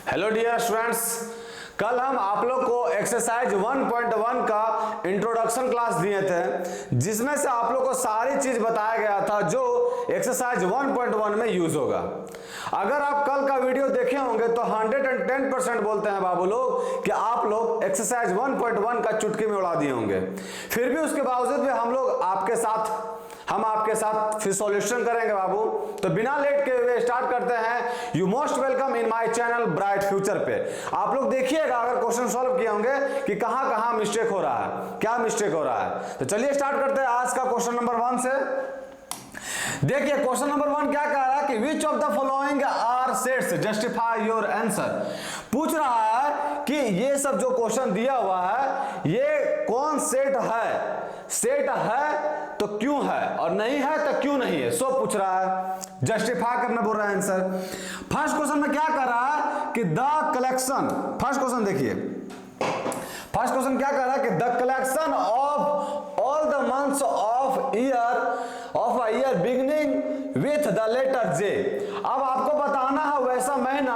Hello dear students, कल हम आप लोग को एक्सरसाइज 1.1 का इंट्रोडक्शन क्लास दिए थे, जिसमें से आप लोग को सारी चीज बताया गया था जो एक्सरसाइज 1.1 में यूज होगा। अगर आप कल का वीडियो देखे होंगे तो 110% बोलते हैं बाबू लोग कि आप लोग एक्सरसाइज 1.1 का चुटकी में उड़ा दिए होंगे। फिर भी उसके बावजूद भी हम आपके साथ फिर सॉल्यूशन करेंगे बाबू। तो बिना लेट के हुए स्टार्ट करते हैं। You most welcome in my channel bright future पे। आप लोग देखिएगा अगर क्वेश्चन सॉल्व किए होंगे कि कहां कहां मिस्टेक हो रहा है, क्या मिस्टेक हो रहा है। तो चलिए स्टार्ट करते हैं आज का क्वेश्चन नंबर 1 से। देखिए क्वेश्चन नंबर 1 क्या कह रहा है कि which of the following are sets justify your answer. पूछ रहा है कि ये सब जो क्वेश्चन दिया हुआ है ये कौन सेट है। सेट है तो क्यों है और नहीं है तो क्यों नहीं है, सो पूछ रहा है। जस्टिफाई करना बोल रहा है आंसर। फर्स्ट क्वेश्चन में क्या कर रहा है कि द कलेक्शन, फर्स्ट क्वेश्चन देखिए, फर्स्ट क्वेश्चन क्या कर रहा है कि the collection of all the months of a year beginning with the letter J. अब आपको बताना है वैसा महीना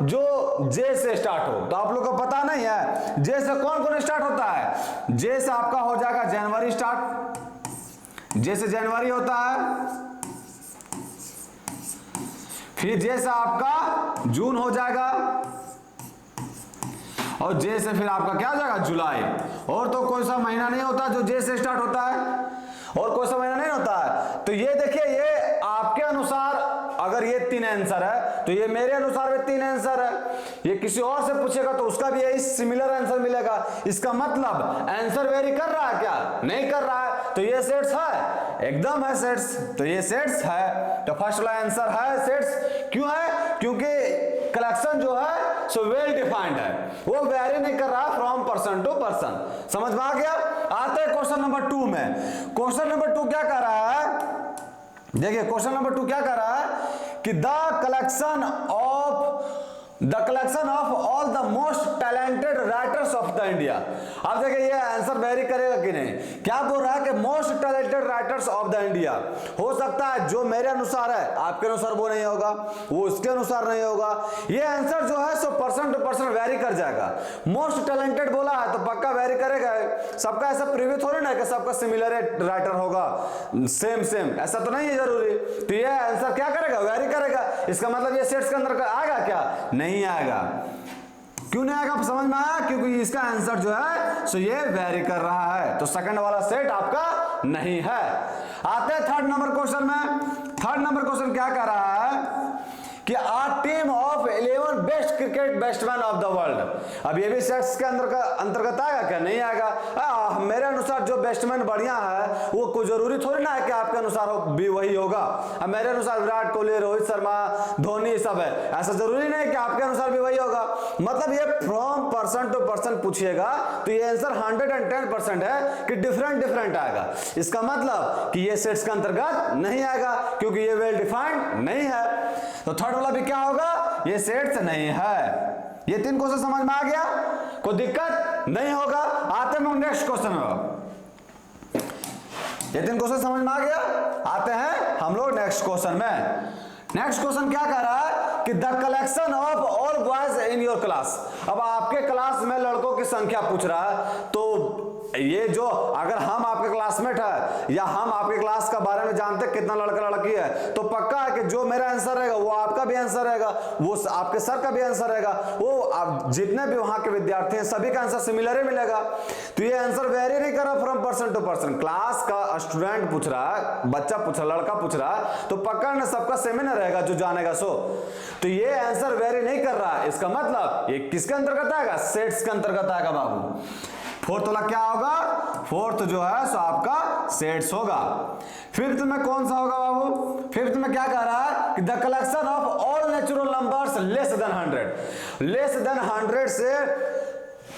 जो जे से स्टार्ट हो। तो आप लोग को पता नहीं है जे से कौन कौन स्टार्ट होता है। जे से आपका हो जाएगा जनवरी स्टार्ट, जे से जनवरी होता है। फिर जे से आपका जून हो जाएगा और जे से फिर आपका क्या हो जाएगा जुलाई। और तो कोई सा महीना नहीं होता जो जे से स्टार्ट होता है, और कोई सा महीना नहीं होता है। तो ये देखिए, ये आपके अनुसार अगर ये 3 आंसर है तो ये मेरे अनुसार भी 3 आंसर है। ये किसी और से पूछेगा तो उसका भी यही सिमिलर आंसर मिलेगा। इसका मतलब आंसर वेरी कर रहा है क्या? नहीं कर रहा है। तो ये सेट्स है, एकदम है सेट्स। तो ये सेट्स है, तो फर्स्ट वाला आंसर है सेट्स। क्यों है? क्योंकि कलेक्शन जो है सो वेल डिफाइंड है, वो वेरी नहीं कर रहा फ्रॉम पर्सन टू पर्सन। समझ में आ गया? आते हैं क्वेश्चन नंबर 2 में। क्वेश्चन नंबर 2 क्या कर रहा है, देखिए क्वेश्चन नंबर 2 क्या कर रहा है कि the collection of all the most talented writers of the India. अब देखिए ये आंसर वेरी करेगा कि नहीं। क्या बोल रहा है कि most talented writers of the India. हो सकता है जो मेरे अनुसार है आपके अनुसार वो नहीं होगा, वो उसके अनुसार नहीं होगा। ये आंसर जो है सो पर्सन टू पर्सन वेरी कर जाएगा। मोस्ट टैलेंटेड बोला है तो पक्का वेरी करेगा। सबका ऐसा प्रीव्यू थोड़ी ना है कि सबका सिमिलर राइटर होगा, सेम ऐसा तो नहीं है जरूरी। तो ये आंसर क्या करेगा? वेरी करेगा। इसका मतलब ये सेट्स के अंदर आएगा क्या? नहीं आएगा। क्यों नहीं आएगा समझ में आया? क्योंकि इसका आंसर जो है सो ये वेरी कर रहा है। तो सेकंड वाला सेट आपका नहीं है। आते हैं थर्ड नंबर क्वेश्चन में। थर्ड नंबर क्वेश्चन क्या कर रहा है कि a team of 11 best cricket batsman of the world. अब ये भी सेट्स के अंतर्गत आएगा क्या? नहीं आएगा। मेरे अनुसार जो बैट्समैन बढ़िया है वो कोई जरूरी थोड़ी ना है कि आपके अनुसार भी वही होगा। अब मेरे अनुसार विराट कोहली, रोहित शर्मा, धोनी सब है, ऐसा जरूरी नहीं कि आपके अनुसार भी वही होगा। मतलब ये फ्रॉम पर्सन टू पर्सन पूछिएगा तो ये आंसर 110% है कि डिफरेंट आएगा। इसका मतलब कि ये सेट्स के अंतर्गत नहीं आएगा क्योंकि ये वेल डिफाइंड नहीं है। तो थर्ड वाला भी क्या होगा? ये सेट्स नहीं है। ये 3 क्वेश्चन समझ में आ गया, कोई दिक्कत नहीं होगा। आते हैं नेक्स्ट क्वेश्चन में। ये 3 क्वेश्चन समझ में आ गया, आते हैं हम लोग नेक्स्ट क्वेश्चन में। नेक्स्ट क्वेश्चन क्या कह रहा है कि the collection of all boys in your class. अब आपके क्लास में लड़कों की संख्या पूछ रहा है। तो ये जो अगर हम आपके क्लासमेट है या हम आपके क्लास का बारे में जानते हैं कितना लड़का लड़की है, तो पक्का है कि जो मेरा आंसर रहेगा वो आपका भी आंसर रहेगा, वो आपके सर का भी आंसर रहेगा, वो आप जितने भी वहां के विद्यार्थी हैं सभी का आंसर सिमिलर ही मिलेगा। तो ये आंसर वेरी नहीं कर रहा from person to person. Class का स्टूडेंट पूछ रहा है, बच्चा पूछ रहा, लड़का पूछ रहा है, तो पक्का ना सबका सेम ही रहेगा जो जानेगा सो। तो ये आंसर वेरी नहीं कर रहा है। इसका मतलब ये किसके अंतर्गत आएगा? सेट्स के अंतर्गत आएगा बाबू। फोर्थ वाला क्या होगा? फोर्थ जो है सो आपका सेट्स होगा। फिफ्थ में कौन सा होगा बाबू? फिफ्थ में क्या कह रहा है कि the collection of all natural numbers less than 100। Less than 100 से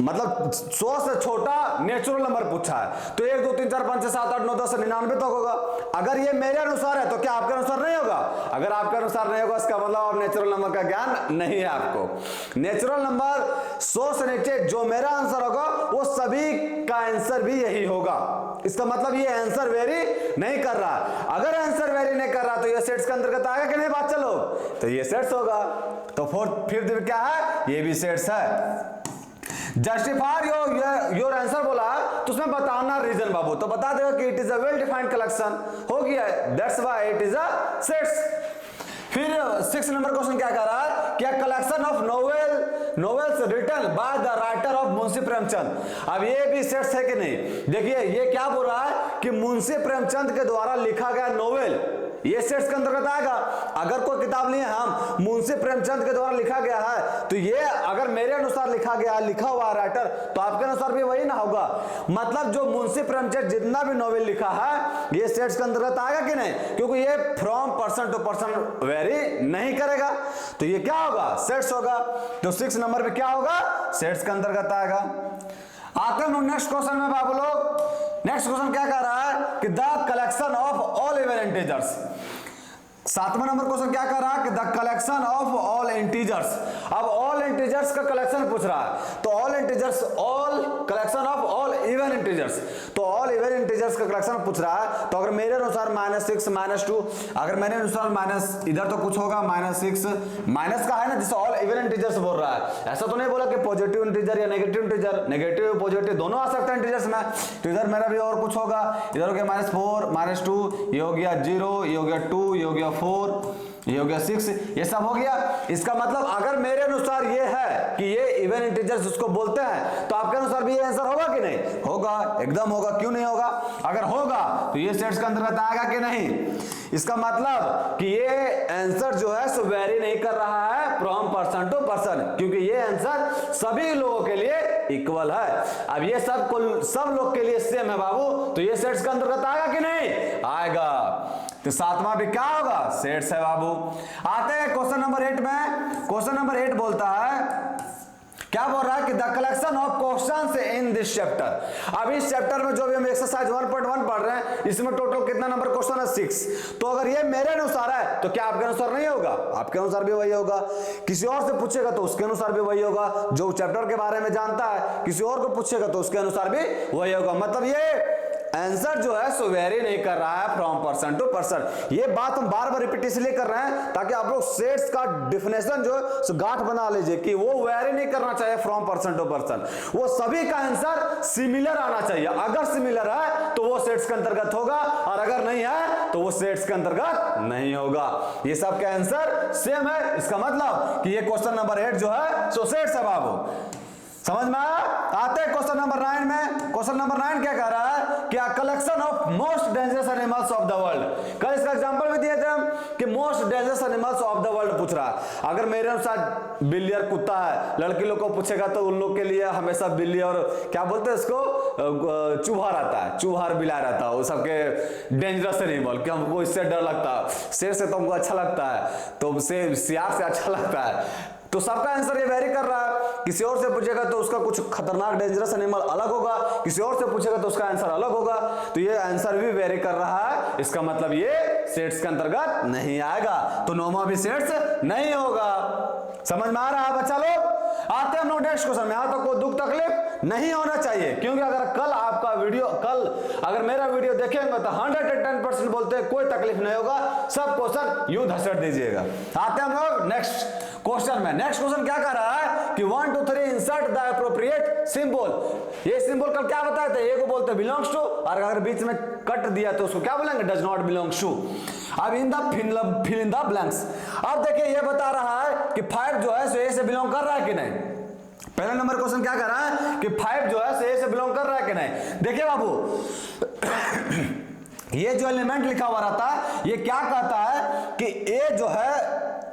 मतलब 100 से छोटा नेचुरल नंबर पूछा है तो 1 2 3 4 5 6 7 8 9 10 99 तक होगा। अगर ये मेरे अनुसार है तो क्या आपके अनुसार नहीं होगा? अगर आपके अनुसार नहीं होगा इसका मतलब आप नेचुरल नंबर का ज्ञान नहीं है आपको। नेचुरल नंबर 100 से नीचे जो मेरा आंसर होगा वो सभी का आंसर भी यही होगा। इसका मतलब ये आंसर वेरी नहीं कर रहा। अगर आंसर वेरी नहीं कर रहा तो ये सेट्स के अंतर्गत आएगा कि नहीं? बात चलो, तो ये सेट्स होगा। तो फिर क्या है? ये भी सेट्स है। जस्टिफाई योर आंसर बोला तो उसमें बताना रीजन बाबू, तो बता देगा कि it is a well defined collection, हो गया, that's why it is a sets. फिर 6 नंबर क्वेश्चन क्या कह रहा है? क्या collection of novels written by the writer of Munshi Premchand. अब ये भी सेट्स है कि नहीं? देखिए ये क्या बोल रहा है कि मुंशी प्रेमचंद के द्वारा लिखा गया नोवेल, ये सेट्स के अंतर्गत आएगा। अगर कोई किताब लिए हम मुंशी प्रेमचंद के द्वारा लिखा गया है तो ये अगर मेरे अनुसार लिखा गया, लिखा हुआ राइटर, तो आपके अनुसार भी वही ना होगा। मतलब जो मुंशी प्रेमचंद जितना भी नॉवेल लिखा है ये सेट्स के अंतर्गत आएगा कि नहीं? क्योंकि ये from person to person vary नहीं करेगा, तो ये क्या होगा? सेट्स होगा। तो 6 नंबर पे क्या होगा? सेट्स के अंतर्गत आएगा। आते हैं नेक्स्ट क्वेश्चन में बाबू लोग। नेक्स्ट क्वेश्चन क्या कह रहा है कि the collection of all even integers. 7वां नंबर क्वेश्चन क्या कर रहा है कि the collection of all integers. अब ऑल इंटीजर्स का कलेक्शन पूछ रहा है, तो all integers, all collection of all even integers, तो ऑल इवन इंटीजर्स का कलेक्शन पूछ रहा है। तो अगर मेरे अनुसार -6 -2, अगर मेरे अनुसार माइनस इधर तो कुछ होगा -6, माइनस का है ना, जिसे ऑल इवन इंटीजर्स बोल रहा है। ऐसा तो नहीं बोला कि पॉजिटिव इंटीजर या नेगेटिव इंटीजर, नेगेटिव पॉजिटिव दोनों आ सकते हैं इंटीजर्स में। तो इधर मेरा भी और कुछ होगा, इधर हो गया -4 -2, ये हो गया 0, ये हो गया 2, ये हो गया 4, ये हो गया 6, ये सब हो गया। इसका मतलब अगर मेरे अनुसार ये है कि ये इवन इंटीजर्स उसको बोलते हैं तो आपके अनुसार भी ये आंसर होगा कि नहीं? होगा, एकदम होगा। क्यों नहीं होगा? अगर होगा तो ये सेट्स के अंतर्गत आएगा कि नहीं? इसका मतलब कि ये आंसर जो है सो वेरी नहीं कर रहा है फ्रॉम पर्सन टू पर्सन, क्योंकि ये आंसर सभी लोगों के लिए इक्वल है। अब ये सब लोग के लिए सेम है बाबू, तो ये सेट्स के अंतर्गत आएगा कि नहीं? आएगा। तो 7वां भी क्या होगा? सेट्स है बाबू। आते हैं क्वेश्चन नंबर 8 में। क्वेश्चन नंबर 8 बोलता है, क्या बोल रहा है कि the collection of questions in this chapter. अब इस चैप्टर में जो भी हम एक्सरसाइज 1.1 पढ़ रहे हैं इसमें टोटल कितना नंबर क्वेश्चन है? 6। तो अगर ये मेरे अनुसार है तो क्या आपके अनुसार नहीं होगा? आपके अनुसार भी वही होगा। किसी और से पूछेगा तो उसके अनुसार भी वही होगा। जो चैप्टर के बारे में जानता है किसी और को पूछेगा तो उसके अनुसार भी वही होगा। मतलब ये आंसर जो है सो वेरी नहीं कर रहा है फ्रॉम पर्सन टू पर्सन। ये बात हम बार बार रिपीट इसलिए कर रहे हैं ताकि आप लोग सेट्स का डिफिनेशन जो है सो गांठ बना लीजिए कि वो वेरी नहीं करना चाहिए फ्रॉम पर्सन टू पर्सन। वो सभी का आंसर सिमिलर आना चाहिए। अगर सिमिलर है तो वो सेट्स के अंतर्गत होगा, और अगर नहीं है तो वो सेट्स के अंतर्गत नहीं होगा। ये सब का आंसर सेम है। इसका मतलब कि ये क्वेश्चन नंबर 8 जो है सो सेट्स है बाबू। समझ में आया? आते हैं क्वेश्चन नंबर 9 में। क्वेश्चन नंबर 9 क्या कह रहा है? क्या collection of most dangerous animals of the world. कल इसका एग्जांपल भी दिए थे हम कि most dangerous animals of the world पूछ रहा है। अगर मेरे अनुसार बिल्ली और कुत्ता है, लड़की लोग को पूछेगा तो उन लोग के लिए हमेशा बिल्ली और क्या बोलते हैं इसको, चूहा रहता है, चूहा बिलाय रहता है। वो सबके डेंजरस एनिमल कि हमको इससे डर लगता है। शेर से तो हमको अच्छा लगता है, तो सियार से अच्छा लगता है। तो सबका आंसर ये वेरी कर रहा है। किसी और से पूछेगा तो उसका कुछ खतरनाक डेंजरस एनिमल अलग होगा, किसी और से पूछेगा तो उसका आंसर अलग होगा। तो ये आंसर भी वेरी कर रहा है। इसका मतलब ये सेट्स के अंतर्गत नहीं आएगा। तो 9वां भी सेट्स नहीं होगा। समझ में आ रहा है बच्चा लोग? आते हैं हम लोग नेक्स्ट क्वेश्चन में। यहां तक कोई दुख तकलीफ नहीं होना चाहिए, क्योंकि अगर कल आपका वीडियो, कल अगर मेरा वीडियो देखेंगे तो 110% बोलते हैं कोई तकलीफ नहीं होगा। सब क्वेश्चन यूं धसट दीजिएगा। आते हैं हम लोग नेक्स्ट क्वेश्चन में। नेक्स्ट क्वेश्चन क्या कर रहा है कि 1 2 3 इंसर्ट द एप्रोप्रिएट सिंबल। ये सिंबल कल क्या बताए थे? ए को बोलते बिलोंग्स टू, और अगर बीच में कट दिया तो उसको क्या बोलेंगे? Does not belongs to. अब in the fill in the blanks. अब देखिए ये बता रहा है कि 5 जो है सो ए से बिलोंग कर रहा है कि नहीं। पहला नंबर क्वेश्चन क्या कर रहा है कि 5 जो है सो ए से बिलोंग कर रहा है कि नहीं। देखिए बाबू ये जो एलिमेंट लिखा हुआ रहता है ये क्या कहता है कि ए जो है,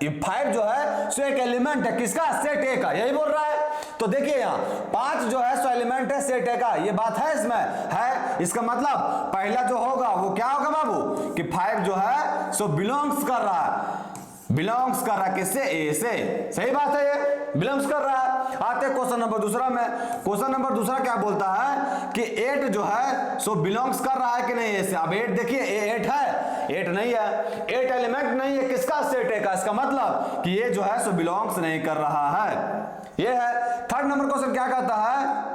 ये 5 जो है सो एक एलिमेंट है किसका? सेट ए का। यही बोल रहा है। तो देखिए यहाँ 5 जो है सो एलिमेंट है सेट ए का। ये बात है इसमें है। इसका मतलब पहला जो होगा वो क्या होगा बाबू कि 5 जो है सो बिलोंग्स कर रहा है, बिलोंग्स कर रहा है किससे? ए से। सही बात है, ये बिलोंग्स कर रहा है। आते क्वेश्चन नंबर दूसरा में। क्वेश्चन नंबर दूसरा क्या बोलता है कि 8 जो है सो बिलोंग्स कर रहा है कि नहीं ऐसे। अब 8 देखिए, 8 है, 8 नहीं है, 8 एलिमेंट नहीं है, किसका सेट है का, इसका मतलब कि ये जो है सो बिलोंग्स नहीं कर रहा है, ये है। थर्ड नंबर क्वेश्चन क्या कहता है,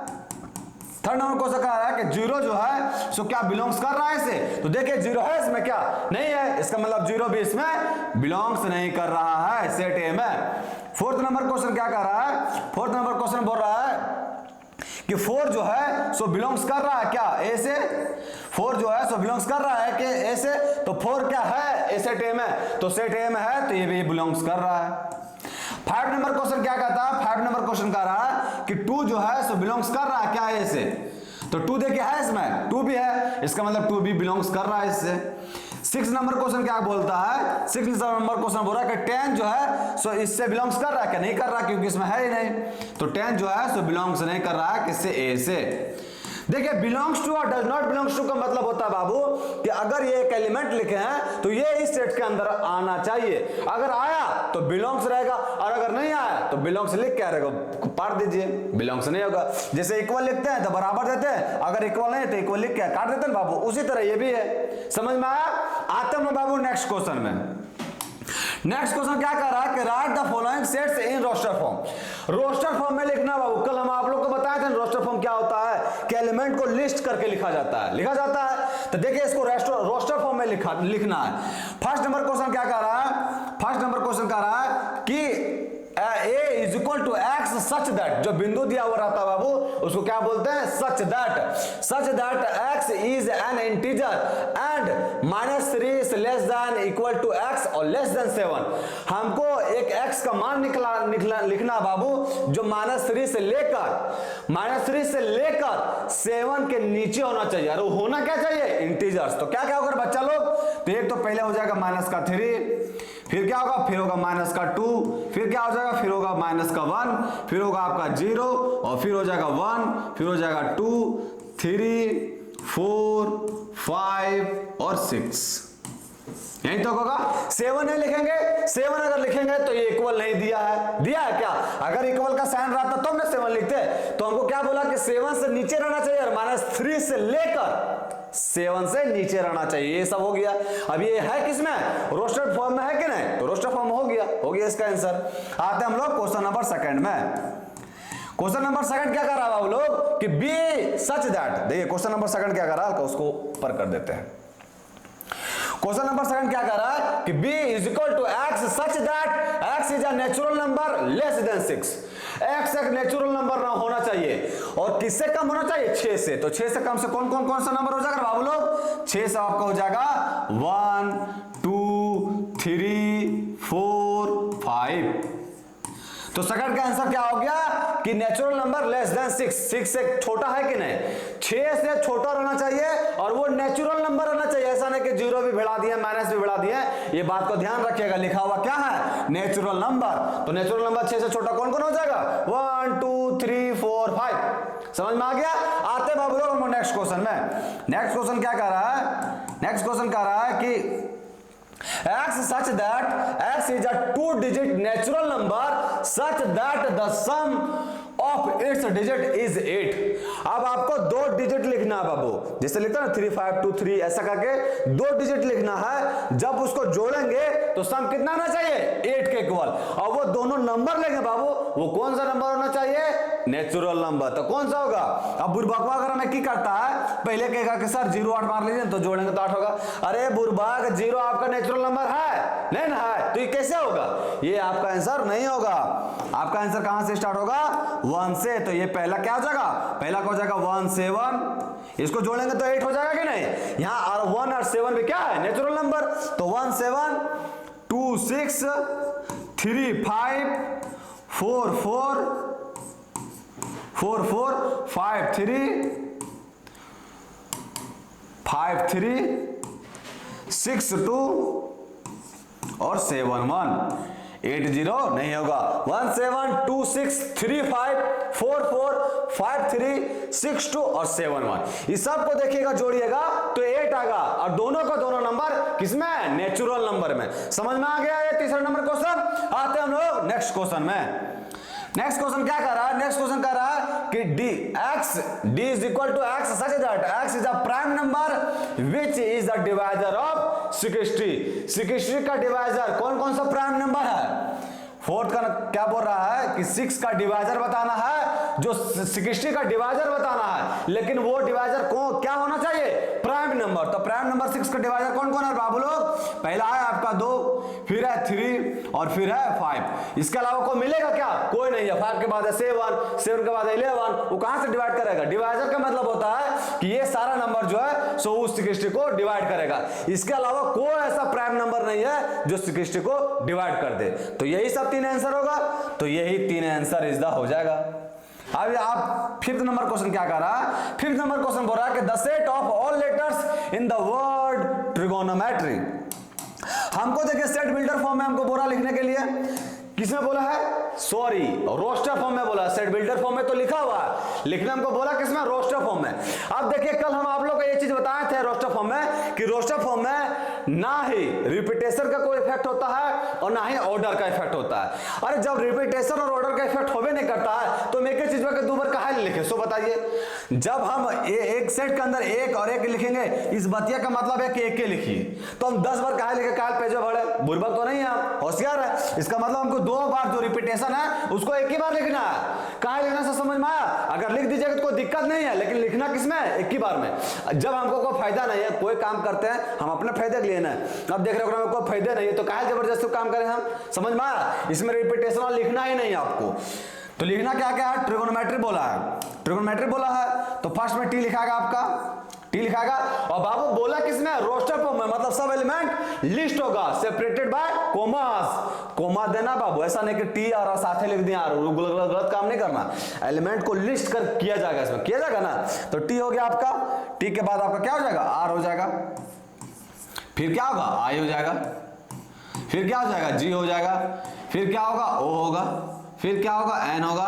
थर्ड नंबर क्वेश्चन कह रहा है कि 0 जो है सो क्या बिलोंग्स कर रहा है इसे। तो देखिए 0 है इसमें क्या, नहीं है, इसका मतलब 0 भी इसमें बिलोंग्स नहीं कर रहा है, सेट ए में। फोर्थ नंबर क्वेश्चन क्या कर रहा है, फोर्थ नंबर क्वेश्चन बोल रहा है कि 4 जो है सो बिलोंग्स कर रहा है क्या ए से, 4 जो है सो बिलोंग्स कर रहा है कि ए से। तो 4 क्या है, ए सेट ए में, तो सेट ए में है तो ये भी बिलोंग्स कर रहा है। 5 नंबर क्वेश्चन क्या कहता है, 5 नंबर क्वेश्चन कह रहा है कि 2 जो है सो बिलोंग्स कर रहा है क्या ए से। तो 2 देखिए है इसमें, 2 भी है, इसका मतलब 2 भी बिलोंग्स कर रहा है इससे। 6 नंबर क्वेश्चन क्या बोलता है, 6 नंबर क्वेश्चन बोल रहा है कि 10 जो है सो इससे बिलोंग्स कर रहा है क्या, नहीं कर रहा क्योंकि इसमें है ही नहीं। तो 10 जो है सो बिलोंग्स नहीं कर रहा है किससे, ए से। देखिए बिलोंग्स टू और डज नॉट बिलोंग्स टू का मतलब होता है बाबू कि अगर ये एक एलिमेंट लिखे हैं तो ये इस सेट के अंदर आना चाहिए, अगर आया तो बिलोंग्स रहेगा और अगर नहीं आया तो बिलोंग्स लिख क्या रहेगा, काट दीजिए, बिलोंग्स नहीं होगा। जैसे इक्वल लिखते हैं तो बराबर देते हैं, अगर इक्वल नहीं तो इक्वल लिख के काट देते हैं बाबू, उसी तरह ये भी है। समझ में आया। आते हैं बाबू नेक्स्ट क्वेश्चन में। नेक्स्ट क्वेश्चन क्या कर रहा है कि write the following sets in roster form. Roster form में लिखना बाबू, कल हम आप लोग को बताए थे रोस्टर फॉर्म क्या होता है कि एलिमेंट को लिस्ट करके लिखा जाता है, तो देखिए इसको रोस्टर फॉर्म में लिखना है। फर्स्ट नंबर क्वेश्चन क्या कर रहा है, फर्स्ट नंबर क्वेश्चन कह रहा है कि a is equal to x such that, जो बिंदु दिया हुआ रहता है बाबू उसको क्या बोलते हैं, such that x is an integer and -3 is less than equal to x और less than 7। हमको एक x का मान लिखना बाबू जो -3 से लेकर 7 के नीचे होना चाहिए, और वो होना क्या चाहिए, इंटीजर्स। तो क्या होगा बच्चा लोग, तो एक तो पहले हो जाएगा -3, फिर क्या होगा, फिर होगा -2, फिर क्या हो जाएगा, फिर होगा -1, फिर होगा आपका 0 और फिर हो जाएगा 1, फिर हो जाएगा 2, 3, 4, 5 और 6। यही तो होगा। 7 नहीं लिखेंगे, 7 अगर लिखेंगे तो ये इक्वल नहीं दिया है क्या, अगर इक्वल का साइन रहता तो हमने 7 लिखते। तो हमको क्या बोला कि 7 से नीचे रहना चाहिए और -3 से लेकर 7 से नीचे रहना चाहिए, ये सब हो गया। अब ये है किसमें, रोस्टेड फॉर्म में है कि नहीं, तो रोस्टेड फॉर्म हो गया इसका आंसर। आते हम लोग क्वेश्चन नंबर सेकंड में। क्वेश्चन नंबर सेकंड क्या कर रहा है लोग कि बी सच दैट, देखिए क्वेश्चन नंबर सेकंड क्या कर रहा है, उसको ऊपर कर देते हैं। क्वेश्चन नंबर सेकंड क्या कर रहा है कि b is equal to x such that x is a natural number less than 6। x एक नेचुरल नंबर ना होना चाहिए और किससे कम होना चाहिए, 6 से। तो 6 से कम से कौन सा नंबर हो जाएगा बाबू लोग, 6 से आपका हो जाएगा 1, 2, 3, 4, 5। तो सेकंड का आंसर क्या हो गया कि नेचुरल नंबर लेस देन 6 से छोटा है कि नहीं, 6 से छोटा रहना चाहिए और वो नेचुरल नंबर रहना चाहिए, ऐसा नहीं कि 0 भी भिड़ा दिए माइनस भी भिड़ा दिए। ये बात को ध्यान रखिएगा, लिखा हुआ क्या है, नेचुरल नंबर। तो नेचुरल नंबर 6 से छोटा कौन हो जाएगा, 1, 2, 3, 4, 5। समझ में आ गया। आते बाबू लोग नेक्स्ट क्वेश्चन में। नेक्स्ट क्वेश्चन क्या कह रहा है, नेक्स्ट क्वेश्चन कह रहा है कि x such that x is a 2-digit natural number such that the sum of its digit is 8। अब आपको 2 डिजिट लिखना है बाबू, जैसे लिखते हैं ना 3, 5, 2, 3 ऐसा करके 2 डिजिट लिखना है। जब उसको जोड़ेंगे तो सम कितना आना चाहिए, 8 के इक्वल। और वो दोनों नंबर लेंगे बाबू, वो कौन सा नंबर होना चाहिए, नेचुरल नंबर। तो कौन सा होगा, अब बुरबकवा अगर हमें की करता है, पहले कहेगा कि सर 0 8 मार लीजिए तो जोड़ेंगे तो 8 होगा। अरे बुरबाग 0 आपका नेचुरल नंबर है नहीं ना है, तो ये कैसे होगा, ये आपका आंसर नहीं होगा। आपका आंसर कहां से स्टार्ट होगा, 1 से। तो ये पहला क्या हो जाएगा, पहला हो जाएगा 1 7, इसको जोड़ेंगे तो 8 हो जाएगा कि नहीं। यहां और 1 और 7 भी क्या है, नेचुरल नंबर। तो 1 7 2 6 3 5 4 4 4 4 5 3 5 3 6 2 और 7 1 8 0 नहीं होगा। 1 7 2 6 3 5 4 4 5 3 6 2 और 7 1। इस सब को देखिएगा जोड़िएगा तो 8 आएगा और दोनों का दोनों नंबर किसमें, नेचुरल नंबर में। समझ में आ गया ये तीसरा नंबर क्वेश्चन। आते हैं हम लोग नेक्स्ट क्वेश्चन में। नेक्स्ट क्वेश्चन क्या कर रहा है, नेक्स्ट क्वेश्चन कह रहा है कि d is equal to x such that x is a prime number which is the divisor of 60. 60 का डिवाइजर कौन कौन सा प्राइम नंबर है? फोर्थ का क्या बोल रहा है कि 6 का डिवाइजर बताना है, जो 60 का डिवाइजर बताना है, लेकिन वो डिवाइजर को क्या होना चाहिए? Prime number. तो प्राइम नंबर 6 का डिवाइजर कौन कौन है बाबू लोग? पहला है आपका 2, फिर है 3 और फिर है 5। इसके अलावा कोई मिलेगा क्या? कोई नहीं है। 5 के बाद है 7, 7 के बाद है 11। वो कहां से डिवाइड करेगा? डिवाइजर का मतलब होता है कि ये सारा नंबर जो है सो उस 60 को डिवाइड करेगा। इसके अलावा कोई ऐसा प्राइम नंबर नहीं है जो 60 को डिवाइड कर दे। तो यही सब 3 आंसर होगा। तो यही 3 आंसर इज द हो जाएगा। अब आप फिफ्थ नंबर क्वेश्चन क्या कर रहा है? फिफ्थ नंबर क्वेश्चन बोल रहा है कि the set of all letters in the word trigonometry. हमको देखिए सेट बिल्डर फॉर्म में हमको बोला लिखने के लिए, किसमें बोला है? सॉरी, रोस्टर फॉर्म में बोला। सेट बिल्डर फॉर्म में तो लिखा हुआ है, लिखना हमको बोला किसमें? रोस्टर फॉर्म में। अब देखिए कल हम आप लोग को ये चीज बताए थे रोस्टर फॉर्म में कि रोस्टर फॉर्म में ना ही रिपीटेशन का कोई इफेक्ट होता है और ना ही ऑर्डर का इफेक्ट होता है। अरे जब रिपीटेशन और ऑर्डर का इफेक्ट होवे नहीं करता है तो हम एक ही चीज में दो बार काहे लिखे? सो बताइए, जब हम एक सेट के अंदर एक और एक लिखेंगे, इस बतिया का मतलब है कि एक के लिखिए, तो हम 10 बार काहे लिखे? काहे पेज भरे? बुर्बक तो नहीं है, हम होशियार है। इसका मतलब हमको 2 बार जो रिपीटेशन है उसको एक ही बार लिखना है। काहे लिखना से समझ में आया? अगर लिख दीजिएगा तो कोई दिक्कत नहीं है, लेकिन लिखना किसमें? एक ही बार में। जब हमको कोई फायदा नहीं है, कोई काम करते हैं हम अपने फायदे के लिए ना, अब देख रहे हो कोई फायदे नहीं है तो काहे जबरदस्ती काम करें हम? समझ में आया? इसमें रिपीटेशन और लिखना ही नहीं है आपको। तो लिखना क्या क्या है? ट्रिगोनोमेट्री बोला है, ट्रिगोनोमेट्री बोला है। तो फर्स्ट में टी लिखाएगा, आपका टी लिखाएगा। और बाबू बोला किसमें? रोस्टर फॉर्म में, मतलब सब एलिमेंट लिस्ट होगा सेपरेटेड बाय कोमास। कोमा देना बाबू, ऐसा नहीं कि टी और साथे लिख दिया, गलत काम नहीं करना। एलिमेंट को लिस्ट कर किया जाएगा, इसमें किया जाएगा ना। तो टी हो गया आपका, टी के बाद आपका क्या हो जाएगा? आर हो जाएगा, फिर क्या होगा? आई हो जाएगा, फिर क्या हो जाएगा? जी हो जाएगा, फिर क्या होगा? ओ होगा, फिर क्या होगा? एन होगा,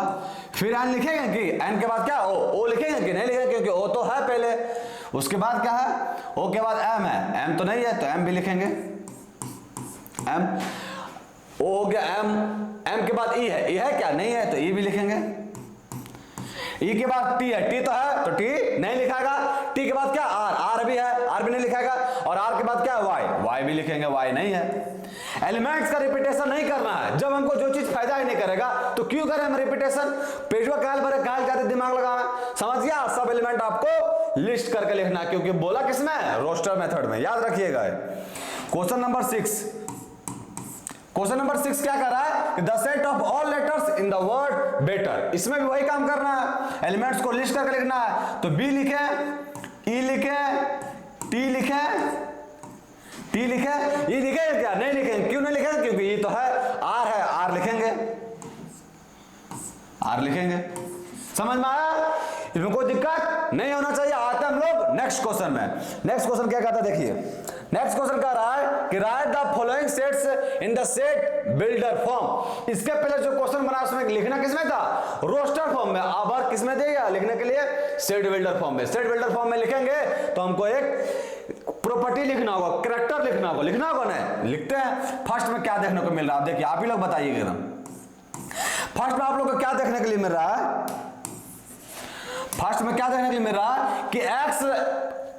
फिर एन लिखेंगे कि एन के बाद क्या? ओ लिखेंगे कि नहीं लिखेंगे? क्योंकि ओ तो है पहले। उसके बाद क्या है? ओ के बाद एम है, एम तो नहीं है तो एम भी लिखेंगे, एम। ओ हो गया एम, एम के बाद ई है, ई है क्या? नहीं है तो ई भी लिखेंगे। ई के बाद टी है, टी तो है तो टी नहीं लिखाएगा। टी के बाद क्या? आर, आर भी है, आर भी नहीं लिखाएगा। और आर के बाद क्या? वाई, वाई भी लिखेंगे, वाई नहीं है। एलिमेंट्स का रिपीटेशन नहीं करना है। जब हमको जो चीज फायदा ही नहीं करेगा तो क्यों करें हम रिपीटेशन? पेजवा काल भरे, काल जाते दिमाग लगावे। समझ गया? सब एलिमेंट आपको लिस्ट करके लिखना है, क्योंकि बोला किसमें? रोस्टर मेथड में। याद रखिएगा। क्वेश्चन नंबर 6, क्वेश्चन नंबर 6 क्या कर रहा है? The set of all letters in the word better. इसमें भी वही काम करना है, एलिमेंट्स को लिस्ट करके लिखना है। तो बी लिखे, ई लिखे, टी लिखे, टी लिखे, ई लिखेंगे क्या? नहीं लिखेंगे। क्यों नहीं लिखेंगे? क्योंकि ई तो है, आर है, आर लिखेंगे, आर लिखेंगे। समझ में आया? इसमें कोई दिक्कत नहीं होना चाहिए। आते हम लोग नेक्स्ट क्वेश्चन में। नेक्स्ट क्वेश्चन क्या कहता है देखिए, नेक्स्ट क्वेश्चन कह रहा है कि write the following sets in the set builder form. इसके पहले जो क्वेश्चन बना उसमें लिखना किसमें था? रोस्टर फॉर्म में। अब किसमें देगा लिखने के लिए? सेट बिल्डर फॉर्म में। सेट बिल्डर फॉर्म में लिखेंगे तो हमको एक प्रॉपर्टी लिखना होगा, कैरेक्टर लिखना होगा, लिखना होगा ना। लिखते हैं। फर्स्ट में क्या देखने को मिल रहा है? देखिए आप ही लोग बताइएगा एकदम। फर्स्ट में आप लोग को क्या देखने के लिए मिल रहा है? फर्स्ट में क्या देखने के लिए मिल रहा है कि x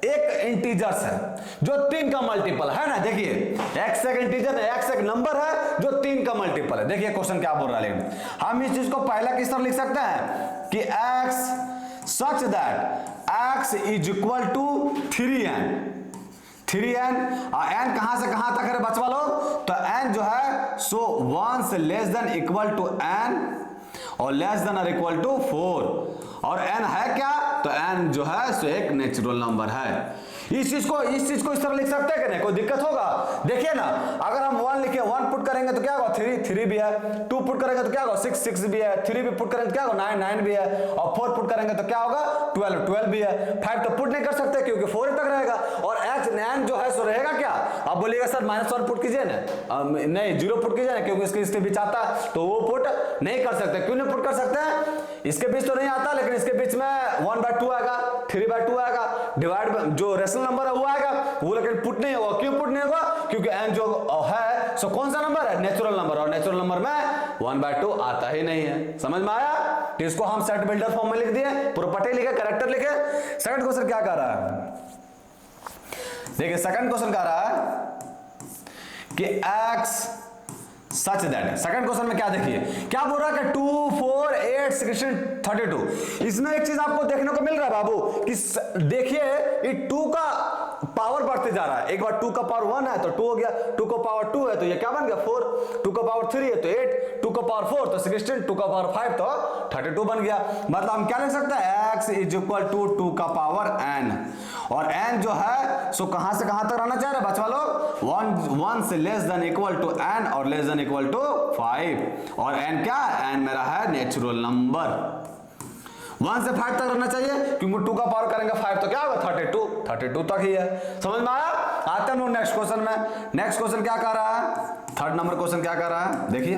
एक इंटीजर्स है जो 3 का मल्टीपल है ना। देखिए x एक इंटीजर है, x एक नंबर है जो 3 का मल्टीपल है। देखिए क्वेश्चन क्या बोल रहा है, लेकिन हम इस चीज को पहला किस तरह लिख सकते हैं कि x such that x is equal to 3n। 3n और n कहां से कहां तक है बचवा लोग? तो n जो है सो 1 से less than equal to n और लेस देन और इक्वल टू 4। और n है क्या? तो n जो है सो एक नेचुरल नंबर है। इस चीज को इस तरह लिख सकते हैं कि नहीं? कोई दिक्कत होगा? देखिए ना, अगर हम 1 लिखे, 1 पुट करेंगे तो क्या होगा? 3 भी है। 2 पुट करेंगे तो क्या होगा? 6 भी है। 3 भी पुट करेंगे तो क्या होगा? 9 भी है। और 4 पुट करेंगे तो क्या होगा? 12 भी है। 5 तो पुट नहीं कर सकते क्योंकि 4 तक रहेगा। और n जो है सो रहेगा क्या? आप बोलिएगा सर -1 पुट कीजिए ना, नहीं 0 पुट कीजिए ना, क्योंकि इसके बीच आता है तो वो पुट नहीं कर सकते। क्यों नहीं पुट कर सकते हैं? इसके बीच तो नहीं आता, लेकिन इसके बीच में 1/2 आएगा, 3/2 आएगा, डिवाइड जो रेशनल नंबर है वो आएगा, वो लेकिन पुट नहीं होगा। क्यों पुट नहीं होगा? क्योंकि n जो है सो कौन सा नंबर है? Natural number. और नेचुरल नंबर में 1/2 आता ही नहीं है। समझ में आया? तो इसको हम सेट बिल्डर फॉर्म में लिख दिए, प्रॉपर्टी लिखे, कैरेक्टर लिखे। सेकंड क्वेश्चन क्या कह रहा है, देखिए सेकंड क्वेश्चन कह रहा है कि x such that, second question में क्या देखिए क्या बोल रहा है कि 2 4 8 16 32। इसमें एक चीज आपको देखने को मिल रहा है बाबू कि देखिए ये 2 का पावर बढ़ते जा रहा है। एक बार 2 का पावर 1 है तो 2 हो गया, 2 का पावर 2 है तो ये क्या बन गया 4, 2 का पावर 3 है तो 8, 2 का पावर 4 तो 16, 2 का पावर 5 तो 32 बन गया। मतलब हम क्या लिख सकते हैं, x इज इक्वल टू 2 का पावर n, और n जो है सो कहां से कहां तक रहना चाहिए बच्चा लोग, 1 से less than equal to n और लेस देन इक्वल टू 5, और n क्या है, n मेरा है नेचुरल नंबर। 1 से 5 तक रहना चाहिए क्योंकि 2 का पावर करेंगे 5 तो क्या होगा 32 तक ही है। समझ में आया? आते हैं हम नेक्स्ट क्वेश्चन में। नेक्स्ट क्वेश्चन क्या कर रहा है, थर्ड नंबर क्वेश्चन क्या कर रहा है, देखिए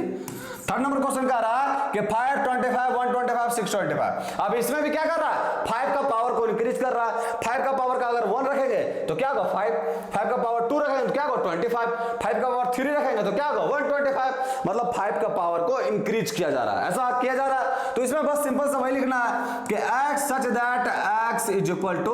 थर्ड नंबर क्वेश्चन कह रहा है कि 5 25 125 625। अब इसमें भी क्या कर रहा है, 5 का पावर को इंक्रीज कर रहा है। 5 का पावर का अगर 1 रखेंगे तो क्या होगा 5 का पावर 2 रखेंगे तो क्या होगा 25, 5 का पावर 3 रखेंगे तो क्या होगा 125। मतलब 5 का पावर को इंक्रीज किया जा रहा है, ऐसा किया जा रहा है। तो इसमें बस सिंपल सा वही लिखना है कि x such that x is equal to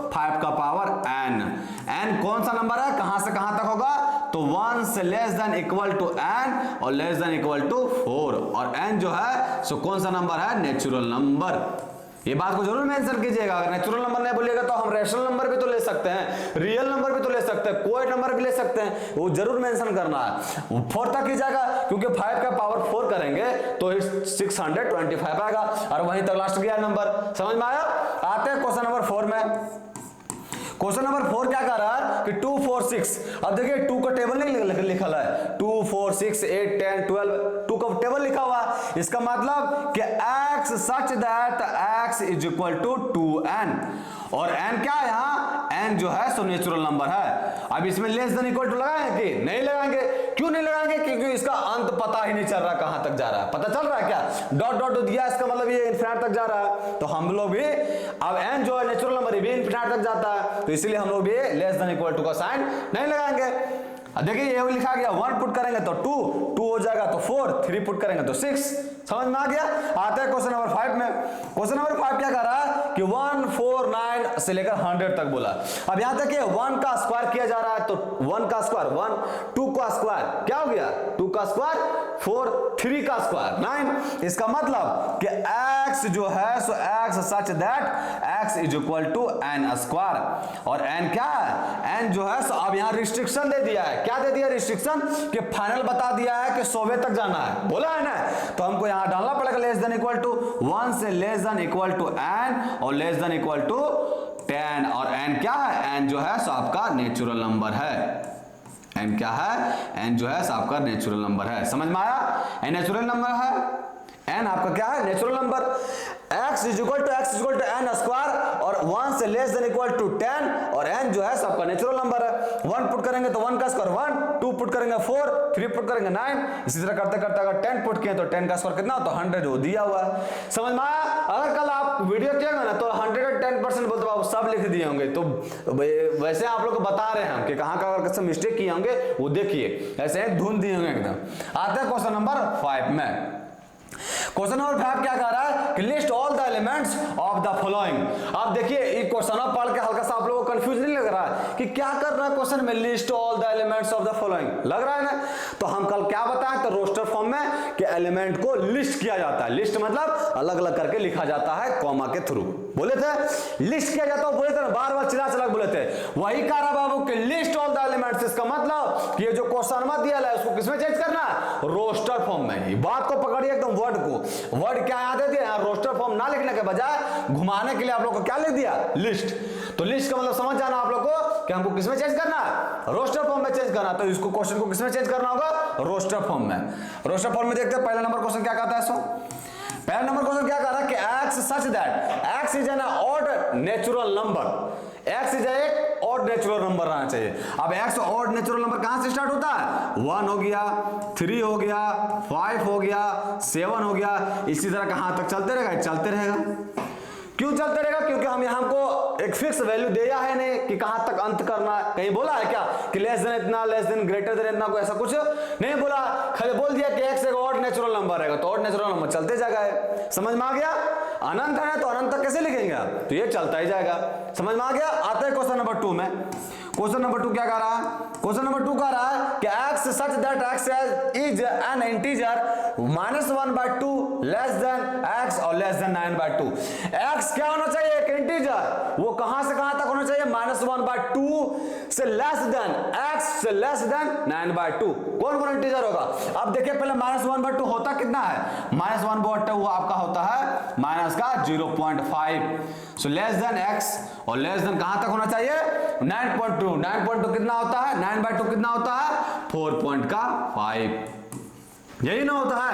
5 का पावर n कौन सा नंबर है, कहां से कहां तक होगा, तो 1 से less than equal to n और लेस देन इक्वल टू 4, और n जो है सो कौन सा नंबर है, नेचुरल नंबर। ये बात को जरूर मेंशन कीजिएगा। अगर नेचुरल नंबर नहीं बोलिएगा तो हम रैशनल नंबर भी तो ले सकते हैं, रियल नंबर भी तो ले सकते हैं, कोई नंबर भी ले सकते हैं, वो जरूर मेंशन करना है। 4 तक ही जाएगा क्योंकि 5 का पावर 4 करेंगे तो 625 आएगा, और वहीं तक लास्ट गया नंबर। समझ में आया? आते हैं क्वेश्चन नंबर 4 में। क्वेश्चन नंबर 4 क्या कह रहा है कि 2 4 6। अब देखिए 2 का टेबल नहीं लिखा है, 2 4 6 8 10 12 2 का टेबल लिखा हुआ है। इसका मतलब कि x such that x is equal to 2n, और n क्या है, यहाँ n जो है सो नेचुरल नंबर है। अब इसमें लेस देन इक्वल टू लगाएंगे कि नहीं लगाएंगे, क्यों नहीं लगाएंगे, क्योंकि इसका अंत पता ही नहीं चल रहा कहां तक जा रहा है। पता चल रहा है क्या, डॉट डॉट दिया, इसका मतलब ये इन्फिनिट तक जा रहा है। तो हम लोग भी अब n जो है नेचुरल नंबर भी इन्फिनिट तक जाता है, तो इसलिए हम लोग भी लेस देन इक्वल टू का साइन नहीं लगाएंगे। अब देखिए ये लिखा गया 1 पुट करेंगे तो 2 हो जाएगा तो 4, 3 पुट करेंगे तो 6। समझ में आ गया? आते हैं क्वेश्चन नंबर 5 में। क्वेश्चन नंबर 5 क्या कर रहा है कि 1 4 9 से लेकर 100 तक बोला। अब यहां तक 1 का स्क्वायर किया जा रहा है तो 1 का स्क्वायर 1, 2 का स्क्वायर क्या हो गया 2 का स्क्वायर 4, 3 का स्क्वायर 9। इसका मतलब कि x जो है सो x such that x is equal to n square, और n क्या है, n जो है सो अब यहां रिस्ट्रिक्शन दे दिया है। क्या दे दिया रिस्ट्रिक्शन, कि फाइनल बता दिया है कि 100 तक जाना है, बोला है ना, तो हमको यहां डालना पड़ेगा लेस देन इक्वल टू 1 से less than equal to n और लेस देन इक्वल टू 10, और n क्या है, n जो है सो आपका नेचुरल नंबर है। n क्या है, n जो है सो आपका नेचुरल नंबर है। समझ में आया? n नेचुरल नंबर है, n आपका क्या है natural number. x is equal to n square, और 1 से लेस देन इक्वल टू 10, और n जो है सबका नेचुरल नंबर है। 1 पुट करेंगे तो 1 का स्क्वायर 1, 2 पुट करेंगे 4, 3 पुट करेंगे 9, इसी तरह करते करते अगर 10 पुट किए तो 10 का स्क्वायर कितना, तो 100 हो दिया हुआ है। समझ में आया? अगर कल आप वीडियो किएगा ना तो 110% बोलते आप सब लिख दिए होंगे, तो वैसे आप लोग को बता रहे हैं कि कहां का अगर मिस्टेक किए होंगे वो देखिए, ऐसे धुन दिए होंगे एकदम। आते हैं क्वेश्चन नंबर 5 में। क्वेश्चन नंबर 5 क्या कह रहा है कि list all the elements of the following. अब देखिए ये क्वेश्चन पढ़ के हल्का सा आप लोगों को कंफ्यूज नहीं लग रहा है कि क्या कर रहा है क्वेश्चन में, list all the elements of the following लग रहा है ना। तो हम कल क्या बताएं, तो रोस्टर फॉर्म में कि एलिमेंट को लिस्ट किया जाता है। लिस्ट मतलब अलग अलग करके लिखा जाता है कॉमा के थ्रू, बोले थे लिस्ट किया जाता है, बोले थे बार बार चिल्ला चिल्ला बोले थे। वही कह रहा बाबू कि लिस्ट ऑल द एलिमेंट्स, इसका मतलब कि ये जो क्वेश्चन मत दिया है उसको किसमें चेंज करना है, रोस्टर फॉर्म में। बात को पकड़िए एकदम, वर्ड को, वर्ड क्या याद है, यहाँ रोस्टर फॉर्म ना लिखने के बजाय घुमाने के लिए आप लोग को क्या लिख दिया, लिस्ट। तो लिस्ट का मतलब समझ जाना आप लोग को कि हमको किसमें चेंज करना है, रोस्टर फॉर्म में चेंज करना। तो इसको क्वेश्चन को किसमें चेंज करना होगा, रोस्टर फॉर्म में। रोस्टर फॉर्म में देखते हैं पहला नंबर क्वेश्चन क्या कहता है। सो पहला नंबर क्वेश्चन क्या कह रहा है कि x such that x is N odd natural number, x is एक ऑड नेचुरल नंबर रहना चाहिए। अब x ऑड नेचुरल नंबर कहां से स्टार्ट होता है, 1 हो गया, 3 हो गया, 5 हो गया, 7 हो गया, इसी तरह कहां तक चलते रहेगा, चलते रहेगा। क्यों चलते रहेगा? क्योंकि हम यहाँ को एक फिक्स वैल्यू दिया है नहीं कि कहां तक अंत करना है। कहीं बोला है क्या कि लेस देन इतना, लेस देन ग्रेटर देन इतना, कोई ऐसा कुछ नहीं बोला। खाली बोल दिया कि x एक ऑड नेचुरल नंबर रहेगा, तो ऑड नेचुरल नंबर चलते जाएगा। समझ में आ गया? अनंत है तो अनंत तक कैसे लिखेंगे आप? तो ये चलता ही जाएगा। समझ में आ गया? आते हैं क्वेश्चन नंबर 2 में। क्वेश्चन नंबर 2 क्या कह रहा है? क्वेश्चन नंबर 2 कह रहा है कि x such that x is an integer -1/2 less than x और लेस देन 9/2। x क्या होना चाहिए? एक इंटीजर। वो कहां से कहां तक होना चाहिए? -1/2 से लेस देन x से लेस देन 9/2। कौन कौन इंटीजर होगा? अब देखिए पहले -1/2 होता कितना है? -1/2 वो आपका होता है माइनस का 0.5। सो लेस देन x और लेस देन कहां तक होना चाहिए? 9.2। 9.2 कितना होता है? 9/2 कितना होता है? 4.5। यही ना होता है?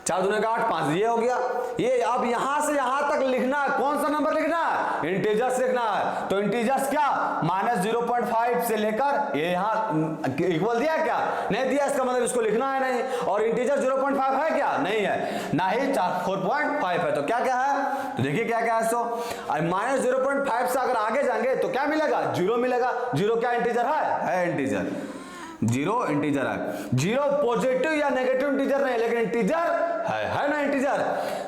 4 दूने का 8, 5 ये हो गया। ये अब यहां से यहां तक लिखना है। कौन सा नंबर लिखना है? इंटीजर्स लिखना है। तो इंटीजर्स क्या? -0.5 से लेकर ये यहां इक्वल दिया क्या? नहीं दिया, इसका मतलब इसको लिखना है नहीं। और इंटीजर 0.5 है क्या? नहीं है। ना ही 4.5 है। तो क्या क्या है? तो देखिए क्या क्या है। सो -0.5 से अगर आगे जाएंगे तो क्या मिलेगा? 0 मिलेगा। 0 क्या इंटीजर है इंटीजर। 0 इंटीजर है। 0 पॉजिटिव या नेगेटिव इंटीजर नहीं, लेकिन इंटीजर है ना इंटीजर।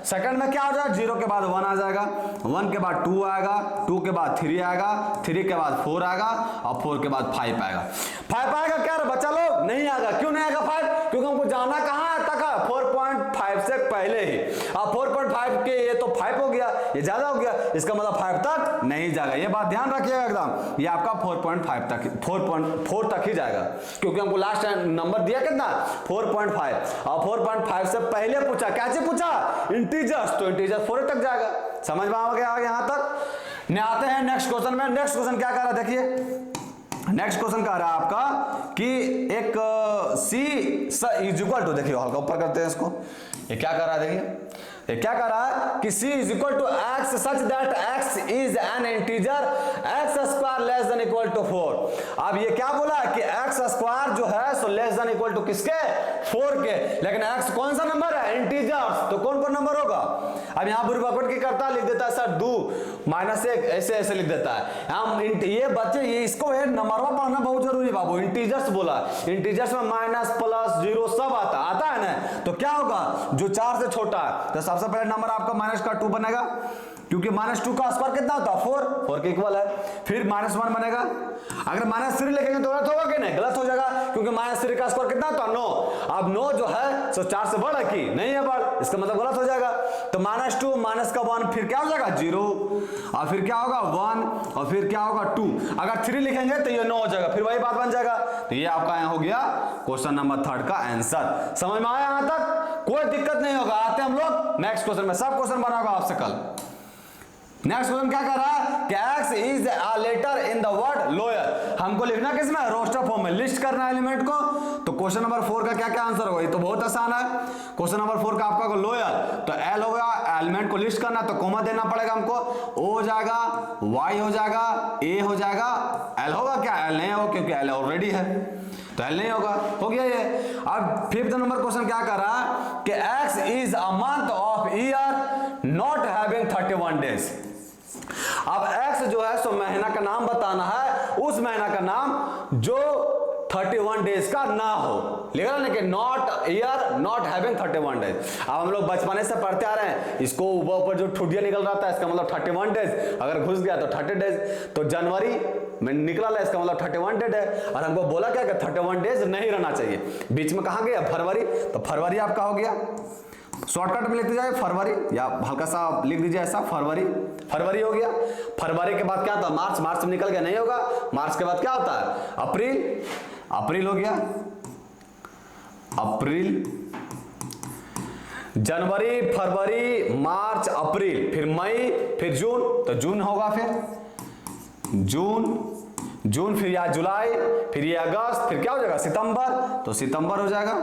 सेकंड में क्या हो जाएगा? 0 के बाद 1 आ जाएगा, 1 के बाद 2 आएगा, 2 के बाद 3 आएगा, 3 के बाद 4 आएगा और 4 के बाद 5 आएगा। 5 आएगा क्या बच्चा लोग? नहीं आएगा। क्यों नहीं आएगा 5? क्योंकि हमको जाना कहां तक है? 4.5 से पहले ही। अब 4.5 के ये तो 5 हो गया, ये ज्यादा हो गया, इसका मतलब 5 तक नहीं जाएगा। ये बात ध्यान रखिएगा एकदम। ये आपका 4.5 तक 4.4 तक ही जाएगा, क्योंकि हमको लास्ट नंबर दिया कितना? 4.5। और 4.5 से पहले पूछा, कैसे पूछा? इंटीजर्स, तो इंटीजर 4 तक जाएगा। समझ में आ गया यहां तक? नहीं आते हैं नेक्स्ट क्वेश्चन में। नेक्स्ट क्वेश्चन क्या कर रहा है? देखिए नेक्स्ट क्वेश्चन कह रहा है आपका कि एक c इज इक्वल टू, देखिए हल्का ऊपर करते हैं इसको। ये क्या कर रहा है? देखिए ये क्या कर रहा है कि c is equal to x such that x is an integer x square less than equal to 4। अब ये क्या बोला कि x स्क्वायर जो है so less than equal to किसके? 4 के। लेकिन x कौन सा नंबर है? इंटीजर्स। तो कौन कौन नंबर होगा? अब यहां बुरी बात की करता है, लिख देता है सर 2 -1 ऐसे ऐसे लिख देता है। हम ये बच्चे ये इसको नंबरवा पढ़ना बहुत जरूरी बाबू। इंटीजर्स बोला, इंटीजर्स में माइनस प्लस 0 सब आता है ना। तो क्या होगा? जो 4 से छोटा है तो सबसे पहले नंबर आपका माइनस का 2 बनेगा, क्योंकि -2 का स्क्वायर कितना होता है? 4 के इक्वल है। फिर -1 बनेगा। अगर -3 लिखेंगे तो गलत होगा कि नहीं? गलत हो जाएगा, क्योंकि -3 का स्क्वायर कितना होता है? 9। अब 9 जो है सो 4 से बड़ा है कि नहीं है? बड़ा, इसका मतलब गलत हो जाएगा। तो -2 माइनस का 1 फिर क्या हो जाएगा? 0 और फिर क्या होगा? 1 और फिर क्या होगा? 2। अगर 3 लिखेंगे तो ये 9 हो जाएगा, फिर वही बात बन जाएगा। तो ये आपका यहाँ हो गया क्वेश्चन नंबर 3 का आंसर। समझ में आया यहां तक? कोई दिक्कत नहीं होगा। आते हम लोग नेक्स्ट क्वेश्चन में। सब क्वेश्चन बना होगा आपसे कल। नेक्स्ट क्वेश्चन क्या कर रहा है कि x is a letter in the word lower. हमको लिखना किसमें? रोस्टर फॉर्म में, लिस्ट करना है एलिमेंट को। तो क्वेश्चन नंबर 4 का क्या क्या आंसर होगा? ये तो बहुत आसान है। क्वेश्चन नंबर 4 का आपका लोअर तो l होगा, एलिमेंट को लिस्ट करना तो कोमा देना पड़ेगा हमको। o हो जाएगा, y हो जाएगा, a हो जाएगा, l होगा क्या? l नहीं होगा क्योंकि l ऑलरेडी है, तो l नहीं होगा। हो गया ये। अब 5th नंबर क्वेश्चन क्या कर रहा है कि x is a month of year not having 31 days. अब x जो है सो महीना का नाम बताना है, उस महीना का नाम जो 31 डेज का ना हो। लिखा ना कि not year not having 31 days. अब हम लोग बचपने से पढ़ते आ रहे हैं, इसको ऊपर जो ठुडिया निकल रहा था इसका मतलब 31 डेज, अगर घुस गया तो 30 डेज। तो जनवरी में निकला है, इसका मतलब 31 डेज है। और हमको बोला क्या कि 31 डेज नहीं रहना चाहिए। बीच में कहां गया? फरवरी। तो फरवरी आपका हो गया। शॉर्टकट में लिख दीजिए फरवरी, या हल्का सा लिख दीजिए ऐसा फरवरी। फरवरी हो गया। फरवरी के बाद क्या होता है? मार्च। मार्च में निकल गया, नहीं होगा। मार्च के बाद क्या होता है? अप्रैल। अप्रैल हो गया। अप्रैल, जनवरी, फरवरी, मार्च, अप्रैल, फिर मई, फिर जून। तो जून होगा, फिर जून, फिर या जुलाई, फिर ये अगस्त, फिर क्या हो जाएगा? सितंबर। तो सितंबर हो जाएगा,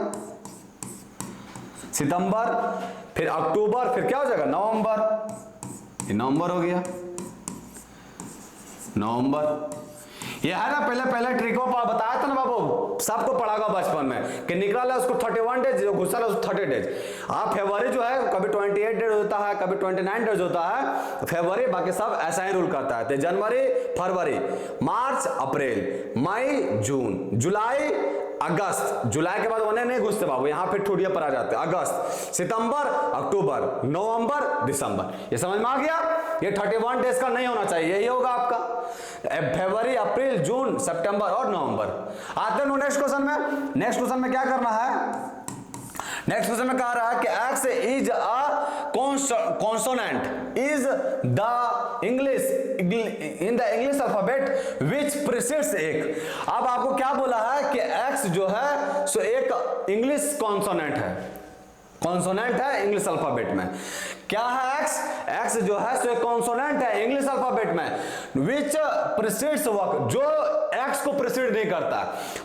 सितंबर, फिर अक्टूबर, फिर क्या हो जाएगा? नवंबर। ये नवंबर हो गया, नवंबर। ये है ना, पहले ट्रिको बताया था ना बाबू, सबको पढ़ा होगा बचपन में कि निकला उसको 31 डेज, जो घुसा उसको 30 डेज। आप फरवरी जो है कभी 28 डेज होता है, कभी 29 डेज होता है फरवरी, बाकी सब ऐसा ही रूल करता है। तो जनवरी, फरवरी, मार्च, अप्रैल, मई, जून, जुलाई, अगस्त, जुलाई के बाद उन्हें नहीं घुसते बाबू, यहां फिर ठुडिया पर आ जाते हैं। अगस्त, सितंबर, अक्टूबर, नवंबर, दिसंबर। ये समझ में आ गया? ये 31 डेज का नहीं होना चाहिए, यही होगा आपका फरवरी, अप्रैल, जून, सितंबर और नवंबर। आते हैं नेक्स्ट क्वेश्चन में। नेक्स्ट क्वेश्चन में क्या करना है? नेक्स्ट क्वेश्चन में कह रहा है कि x is a consonant is the English in the English alphabet which precedes एक। अब आपको क्या बोला है कि एक्स जो है सो एक इंग्लिश कॉन्सोनेंट है, कॉन्सोनेंट है इंग्लिश अल्फाबेट में। क्या है एक्स? एक्स जो है सो एक कॉन्सोनेंट है इंग्लिश अल्फाबेट में विच प्रीसीड्स वर्क, जो एक्स को प्रीसीड नहीं करता,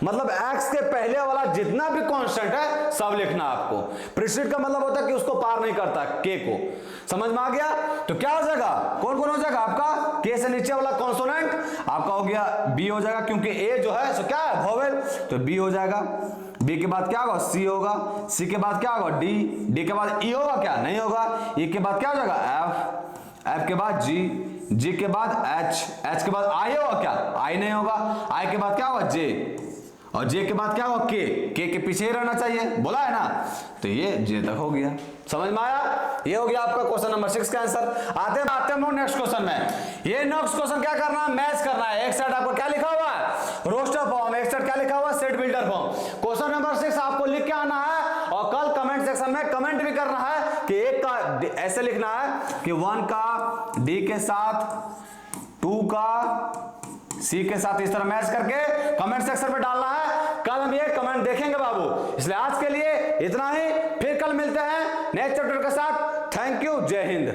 मतलब एक्स के पहले वाला जितना भी कांस्टेंट है सब लिखना आपको। प्रीसीड का मतलब होता है कि उसको पार नहीं करता, के को। समझ में आ गया? तो क्या हो जाएगा, कौन कौन हो जाएगा आपका? के से नीचे वाला कॉन्सोनेंट आपका हो गया बी हो जाएगा, क्योंकि ए जो है सो क्या है वोवेल, तो बी हो जाएगा। बी के बाद क्या होगा? सी होगा। सी के बाद क्या होगा? डी। डी के बाद ई होगा क्या? नहीं होगा। ई के बाद क्या हो जाएगा? एफ। एफ के बाद जी। जी के बाद एच। एच के बाद आई होगा क्या? आई नहीं होगा। आई के बाद क्या होगा? जे। और जे के बाद क्या होगा? के के पीछे ही रहना चाहिए, बोला है ना, तो ये जे तक हो गया। समझ में आया? ये हो गया आपका क्वेश्चन नंबर 6 का आंसर। आते हैं नेक्स्ट क्वेश्चन में। ये नेक्स्ट क्वेश्चन क्या करना है? मैच करना है। एक साइड आपको क्या लिखा हुआ है? रोस्टर फॉर्म, एक साइड क्या लिखा हुआ है? Set builder form. Question number 6 आपको लिख के आना है और कल कमेंट सेक्शन में कमेंट भी करना है कि एक का ऐसे लिखना है कि 1 का डी के साथ, 2 का सी के साथ, इस तरह मैच करके कमेंट सेक्शन में डालना है। कल हम ये कमेंट देखेंगे बाबू। इसलिए आज के लिए इतना ही, फिर कल मिलते हैं नेक्स्ट चैप्टर के साथ। थैंक यू, जय हिंद।